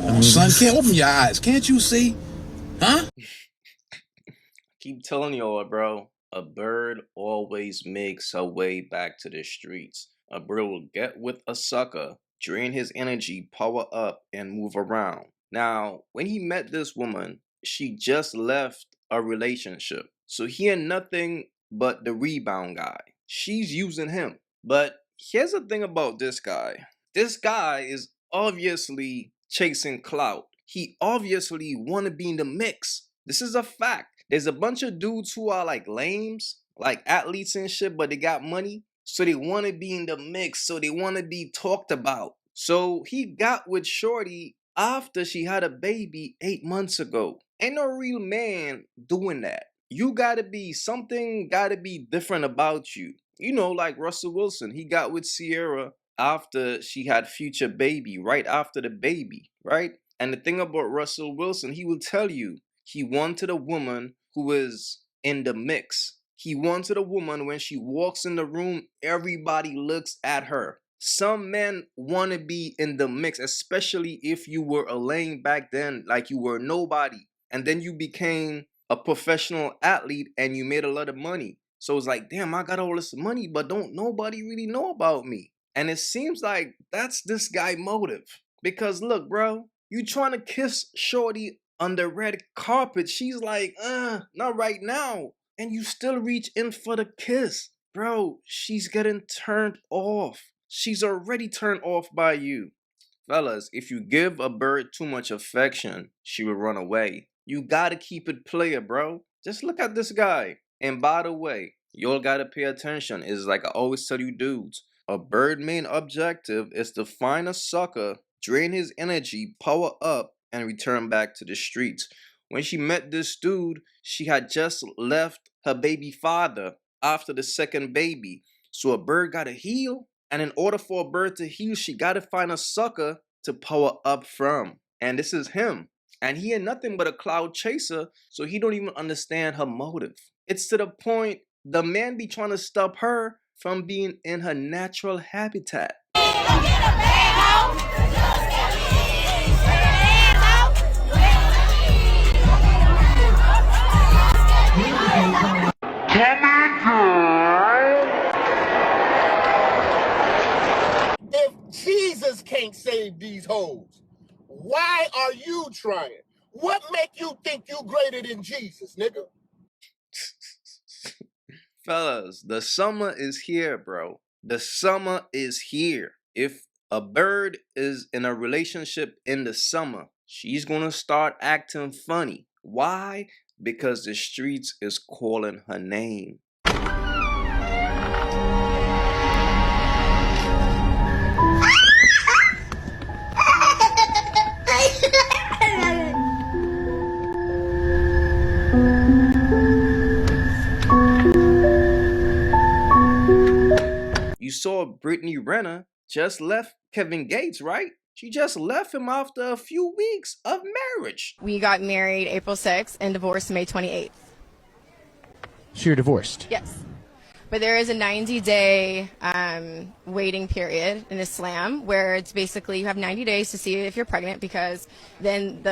on, son. Can't open your eyes. Can't you see? Huh? Keep telling y'all, bro. A bird always makes her way back to the streets. A bird will get with a sucker, drain his energy, power up, and move around. Now, when he met this woman, she just left a relationship. So he had nothing but the rebound guy. She's using him. But here's the thing about this guy. This guy is obviously chasing clout. He obviously want to be in the mix. This is a fact. There's a bunch of dudes who are like lames, like athletes and shit, but they got money. So they want to be in the mix. So they want to be talked about. So he got with Shorty after she had a baby 8 months ago. Ain't no real man doing that. You gotta be, something gotta be different about you. You know, like Russell Wilson. He got with Sierra after she had future baby, right after the baby, right? And the thing about Russell Wilson, he will tell you, he wanted a woman who is in the mix. He wanted a woman when she walks in the room, everybody looks at her. Some men want to be in the mix, especially if you were a lame back then, like you were nobody. And then you became a professional athlete and you made a lot of money. So it's like, damn, I got all this money, but don't nobody really know about me. And it seems like that's this guy motive. Because look, bro, you trying to kiss Shorty on the red carpet. She's like, not right now. And you still reach in for the kiss. Bro, she's getting turned off. She's already turned off by you. Fellas, if you give a bird too much affection, she will run away. You gotta keep it player, bro. Just look at this guy. And by the way, y'all gotta pay attention. It's like I always tell you dudes. A bird main objective is to find a sucker, drain his energy, power up, and return back to the streets. When she met this dude, she had just left her baby father after the second baby. So a bird gotta heal. And in order for a bird to heal, she gotta find a sucker to power up from. And this is him. And he ain't nothing but a cloud chaser, so he don't even understand her motive. It's to the point the man be trying to stop her from being in her natural habitat. If Jesus can't save these hoes, why are you trying? What make you think you greater than Jesus, nigga? Fellas, the summer is here, bro. The summer is here. If a bird is in a relationship in the summer, she's gonna start acting funny. Why? Because the streets is calling her name. You saw Brittany Renner just left Kevin Gates, right? She just left him after a few weeks of marriage. We got married April 6th and divorced May 28th. So you're divorced? Yes. But there is a 90-day waiting period in Islam where it's basically you have 90 days to see if you're pregnant, because then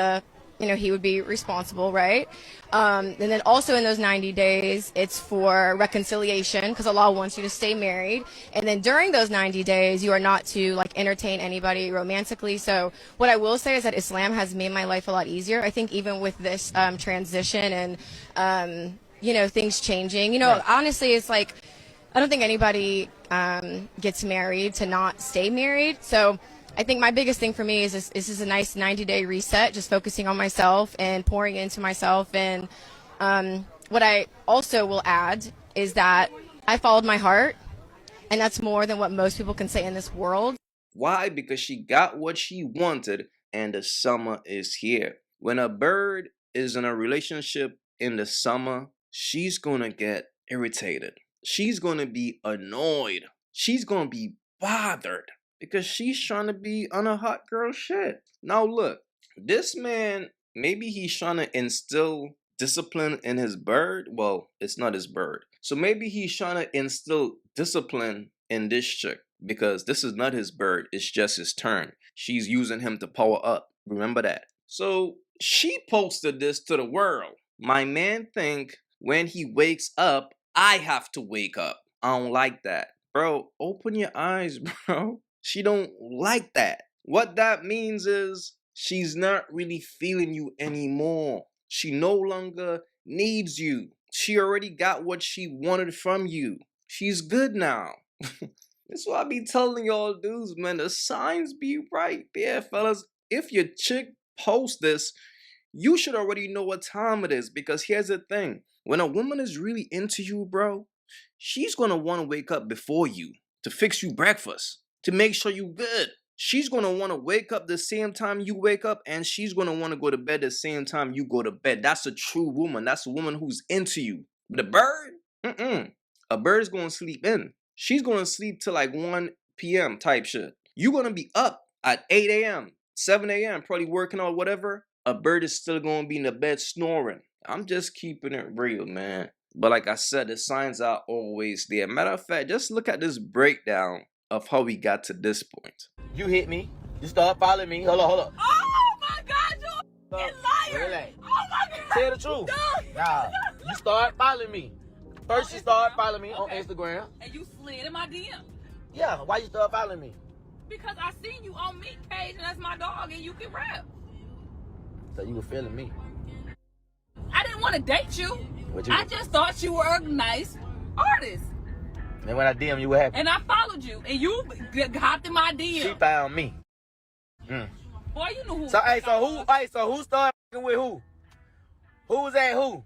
he would be responsible, right? And then also in those 90 days, it's for reconciliation, because Allah wants you to stay married. And then during those 90 days, you are not to entertain anybody romantically. So what I will say is that Islam has made my life a lot easier. I think even with this transition and things changing, right. Honestly, it's like I don't think anybody gets married to not stay married. So I think my biggest thing for me is this is a nice 90-day reset, just focusing on myself and pouring into myself. And what I also will add is that I followed my heart, and that's more than what most people can say in this world. Why? Because she got what she wanted, and the summer is here. When a bird is in a relationship in the summer, she's gonna get irritated. She's gonna be annoyed. She's gonna be bothered. Because she's trying to be on a hot girl shit. Now look, this man, maybe he's trying to instill discipline in his bird. Well, it's not his bird. So maybe he's trying to instill discipline in this chick. Because this is not his bird, it's just his turn. She's using him to power up. Remember that. So she posted this to the world. My man think when he wakes up, I have to wake up. I don't like that. Bro, open your eyes, bro. She don't like that. What that means is she's not really feeling you anymore. She no longer needs you. She already got what she wanted from you. She's good now. That's why I be telling y'all dudes, man, the signs be right there, fellas. If your chick posts this, you should already know what time it is, because here's the thing. When a woman is really into you, bro, she's gonna want to wake up before you to fix you breakfast, to make sure you good. She's gonna want to wake up the same time you wake up, and she's gonna want to go to bed the same time you go to bed. That's a true woman. That's a woman who's into you. But a bird, a bird's gonna sleep in. She's gonna sleep till like 1 p.m. type shit. You're gonna be up at 8 a.m., 7 a.m., probably working or whatever. A bird is still gonna be in the bed snoring. I'm just keeping it real, man. But like I said, the signs are always there. Matter of fact, just look at this breakdown of how we got to this point. You hit me. You start following me. Hold on. Oh my God, you liar! Relax. Oh my God! Tell the truth. Nah, you start following me. First, you start following me on Instagram. And you slid in my DM. Yeah, why you start following me? Because I seen you on Meat page, and that's my dog, and you can rap. So you were feeling me. I didn't want to date you. What you? I just thought you were a nice artist. And when I DM you, what happened? And I followed you, and you hopped in my DM. She found me. Boy, you knew who. So who started with who? Who was at who?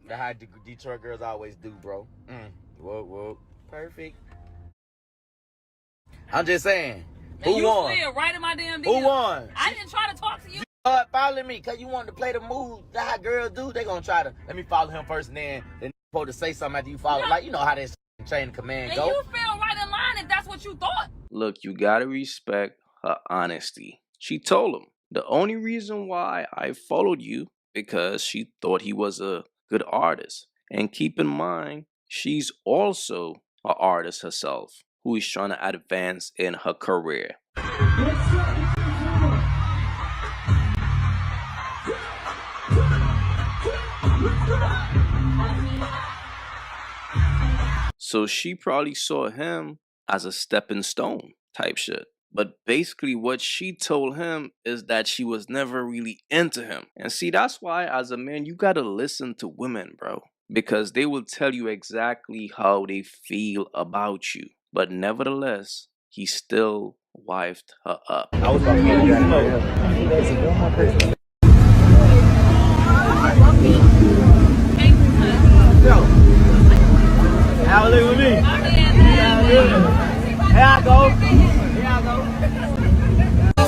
That's how Detroit girls always do, bro. Whoa. Perfect. I'm just saying. And Who you won? slid right in my damn DM. Who won? I didn't try to talk to you. You start following me because you wanted to play the move. That's how girls do. They gonna try to, let me follow him first, and then supposed to say something after you follow. Yeah. Like, you know how this chain of command And go. you fell right in line if that's what you thought. Look, you gotta respect her honesty. She told him, the only reason why I followed you, because she thought he was a good artist. And keep in mind, she's also an artist herself, who is trying to advance in her career. So she probably saw him as a stepping stone type shit. But basically what she told him is that she was never really into him. And see, that's why as a man, you gotta listen to women, bro. Because they will tell you exactly how they feel about you. But nevertheless, he still wifed her up. I was about to get How live with me? Here I go.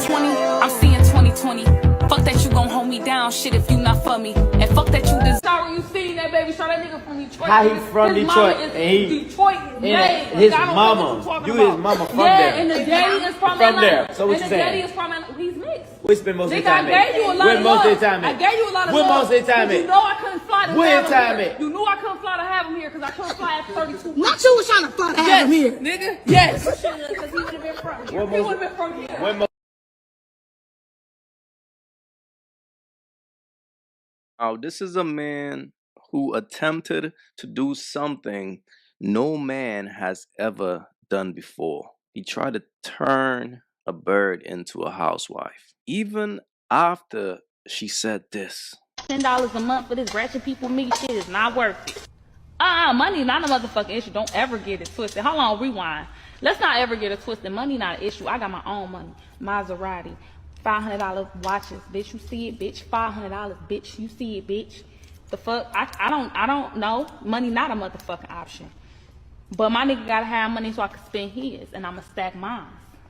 20, I'm seeing 2020. Fuck that you gon' hold me down, shit, if you not for me. And fuck that you deserve. Sorry, you seen that baby? Show that nigga from Detroit. How he from his Detroit? Mama is And he Detroit. his mama. You his mama from there. And the daddy is from From Atlanta. there. So what and you the daddy saying? is from Atlanta. He's mixed. We spend most of the Nigga, time I gave you a lot Where of most love. of the time I gave you a lot of Where love. most of the time You know I couldn't fly to Where have him time here. at? You knew I couldn't fly to have him here because I couldn't fly after 32. Not you was trying to fly to have him here. Nigga, yes. Because he would have been from here. He would have been from here. Where most Now, this is a man who attempted to do something no man has ever done before. He tried to turn a bird into a housewife. Even after she said this. $10 a month for this ratchet people me shit is not worth it. Money not a motherfucking issue. Don't ever get it twisted. Hold on, rewind. Let's not ever get it twisted. Money not an issue. I got my own money. Maserati. $500 watches. Bitch, you see it, bitch. $500, bitch. You see it, bitch. The fuck? I don't know. Money not a motherfucking option. But my nigga gotta have money so I can spend his, and I'ma stack mine.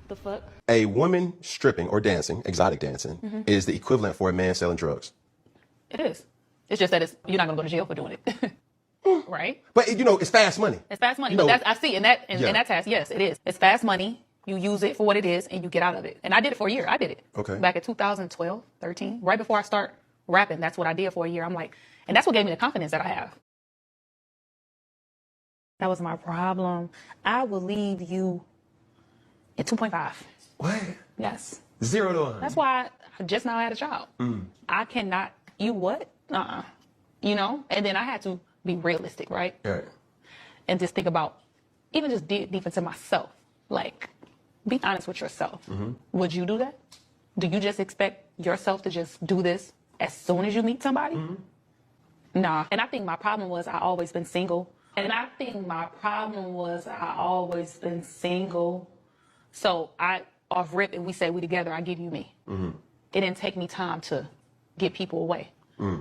The fuck? A woman stripping or dancing, exotic dancing, is the equivalent for a man selling drugs. It is. It's just that you're not gonna go to jail for doing it. Right? But it's fast money. It's fast money. You know, But I see in that task, yes, it is. It's fast money. You use it for what it is and you get out of it. And I did it for a year. I did it. Okay. Back in 2012, 13, right before I start rapping, that's what I did for a year. I'm like, and that's what gave me the confidence that I have. That was my problem. I will leave you at 2.5. What? Yes. 0 to 100. That's why I just now had a child. I cannot, you what? You know? And then I had to be realistic, right? Right. And just think about, even just deep into myself. Like, be honest with yourself. Would you do that? Do you just expect yourself to just do this as soon as you meet somebody? Nah. And I think my problem was I always been single. So off rip, and we say we together, I give you me. It didn't take me time to get people away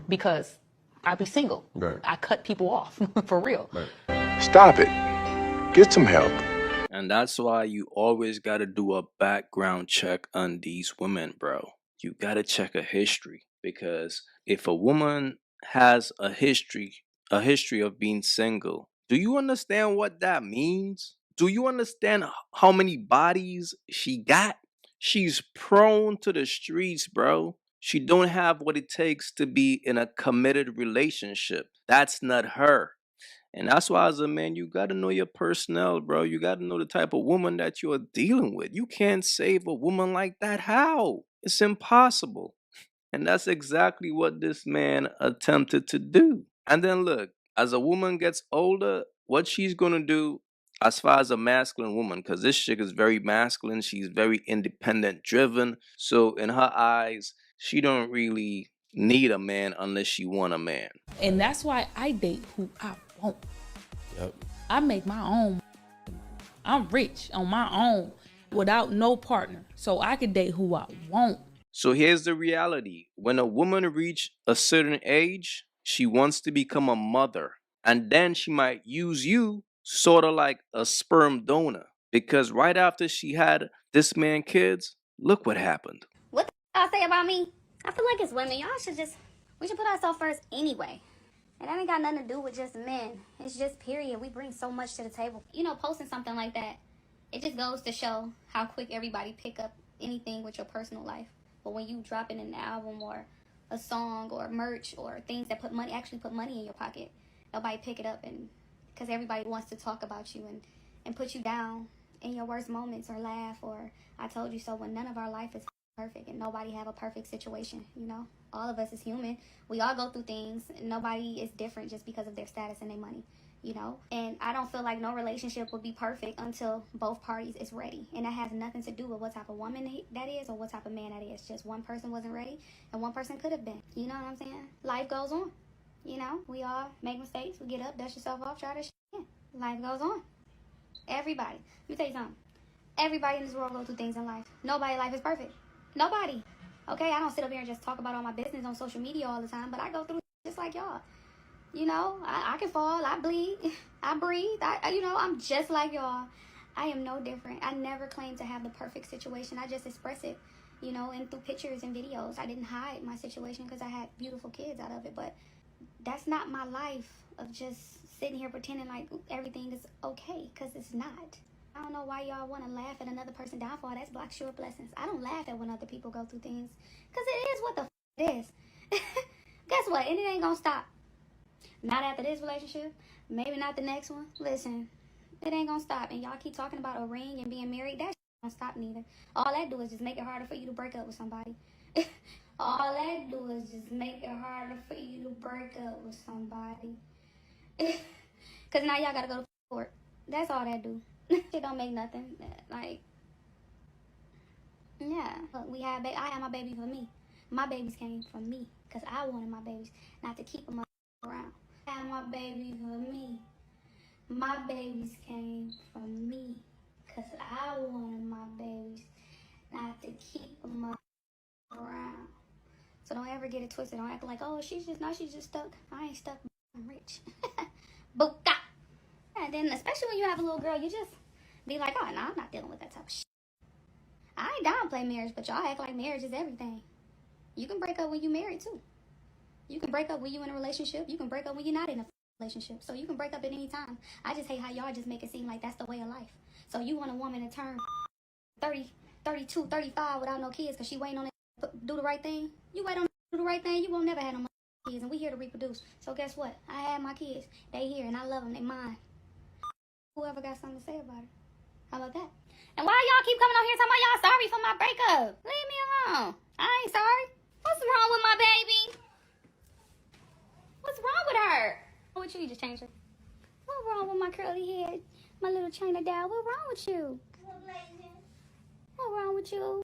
because I be single. Right. I cut people off for real. Right. Stop it. Get some help. And that's why you always gotta do a background check on these women, bro. You gotta check a history, because if a woman has a history of being single, do you understand what that means? Do you understand how many bodies she got? She's prone to the streets, bro. She don't have what it takes to be in a committed relationship. That's not her. And that's why, as a man, you got to know your personnel, bro. You got to know the type of woman that you're dealing with. You can't save a woman like that. How? It's impossible. And that's exactly what this man attempted to do. And then look, as a woman gets older, what she's going to do, as far as a masculine woman, because this chick is very masculine, she's very independent driven. So in her eyes, she don't really need a man unless she want a man. And that's why I date who I want. Yep. I make my own. I'm rich on my own without no partner. So I can date who I want. So here's the reality. When a woman reaches a certain age, she wants to become a mother. And then she might use you sort of like a sperm donor. Because right after she had this man kids, look what happened. What the y'all say about me? I feel like it's women. We should put ourselves first anyway. And that ain't got nothing to do with just men. It's just period. We bring so much to the table. You know, posting something like that, it just goes to show how quick everybody pick up anything with your personal life. But when you drop in an album or a song or merch or things that actually put money in your pocket, nobody pick it up, and because everybody wants to talk about you and put you down in your worst moments or laugh or I told you so, when none of our life is perfect and nobody have a perfect situation, you know? All of us is human. We all go through things. Nobody is different just because of their status and their money, you know? And I don't feel like no relationship would be perfect until both parties is ready. And that has nothing to do with what type of woman that is or what type of man that is. Just one person wasn't ready and one person could have been. You know what I'm saying? Life goes on. You know, we all make mistakes. We get up, dust yourself off, try this shit again. Life goes on. Everybody. Let me tell you something. Everybody in this world goes through things in life. Nobody's life is perfect. Nobody. Okay, I don't sit up here and just talk about all my business on social media all the time, but I go through just like y'all. You know, I can fall, I bleed, I breathe, I'm just like y'all. I am no different. I never claim to have the perfect situation. I just express it, you know, and through pictures and videos. I didn't hide my situation because I had beautiful kids out of it, but that's not my life of just sitting here pretending like everything is okay, because it's not. I don't know why y'all want to laugh at another person's downfall. That's Black Sure Blessings. I don't laugh at when other people go through things, because it is what the it is. Guess what? And it ain't going to stop. Not after this relationship. Maybe not the next one. Listen, it ain't going to stop. And y'all keep talking about a ring and being married. That ain't going to stop neither. All that do is just make it harder for you to break up with somebody. All that do is just make it harder for you to break up with somebody. Because now y'all got to go to court. That's all that do. Shit don't make nothing. Like, yeah. I had my baby for me. My babies came from me because I wanted my babies, not to keep them around. I had my baby for me. My babies came from me because I wanted my babies, not to keep them around. So don't ever get it twisted. Don't act like, oh, she's just stuck. I ain't stuck. I'm rich. Buka. And then, especially when you have a little girl, you just be like, oh, no, I'm not dealing with that type of shit. I ain't downplay marriage, but y'all act like marriage is everything. You can break up when you married, too. You can break up when you in a relationship. You can break up when you're not in a relationship. So you can break up at any time. I just hate how y'all just make it seem like that's the way of life. So you want a woman to turn 30, 32, 35 without no kids because she waiting on it to do the right thing. You wait on it to do the right thing, you won't never have no kids. And we here to reproduce. So guess what? I had my kids. They here and I love them. They mine. Whoever got something to say about it. How about that? And why y'all keep coming on here talking about y'all sorry for my breakup? Leave me alone. I ain't sorry. What's wrong with my baby? What's wrong with her? What you just changed her? What's wrong with my curly head? My little China doll. What's wrong with you? What's wrong with you?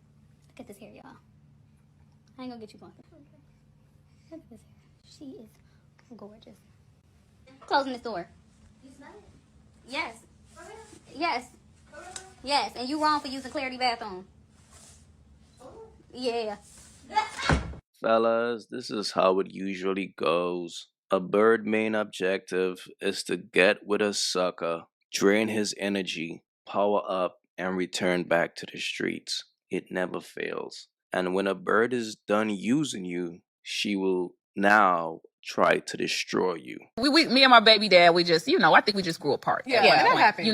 Look at this hair, y'all. I ain't gonna get you going. Look at this hair. She is gorgeous. Closing this door. You smell it? Yes. Yes. Yes. And you wrong for using Clarity bathroom. Yeah. Fellas, this is how it usually goes. A bird's main objective is to get with a sucker, drain his energy, power up, and return back to the streets. It never fails. And when a bird is done using you, she will now try to destroy you. Me and my baby dad, we just, I think we just grew apart. Yeah, that happened.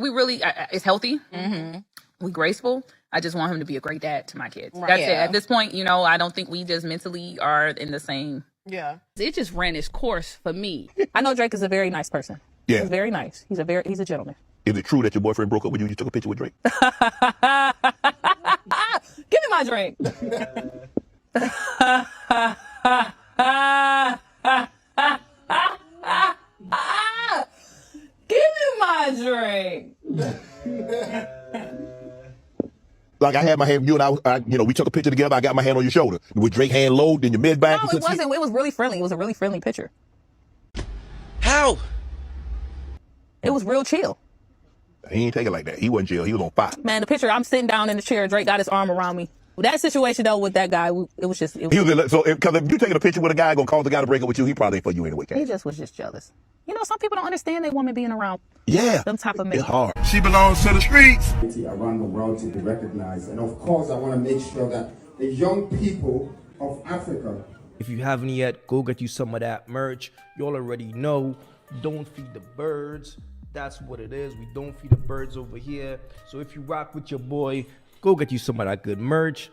We really, it's healthy. Mm-hmm. We graceful. I just want him to be a great dad to my kids. Right. That's it. At this point, I don't think we just mentally are in the same. Yeah. It just ran its course for me. I know Drake is a very nice person. Yeah. He's very nice. He's a gentleman. Is it true that your boyfriend broke up with you? You took a picture with Drake? Give me my drink. Give me my drink. Like I had my hand, you and I, we took a picture together. I got my hand on your shoulder. With Drake hand low, then your mid back. No, it wasn't. It was really friendly. It was a really friendly picture. How? It was real chill. He ain't take it like that. He wasn't chill. He was on fire. Man, the picture, I'm sitting down in the chair. Drake got his arm around me. That situation, though, with that guy, it was just... Because if you taking a picture with a guy going to cause the guy to break up with you, he probably ain't for you anyway, Kat. He just was just jealous. Some people don't understand their woman being around them type of men. It's hard. She belongs to the streets. Around the world to be recognized. And of course, I want to make sure that the young people of Africa... If you haven't yet, go get you some of that merch. You all already know, don't feed the birds. That's what it is. We don't feed the birds over here. So if you rock with your boy, go get you some of that good merch.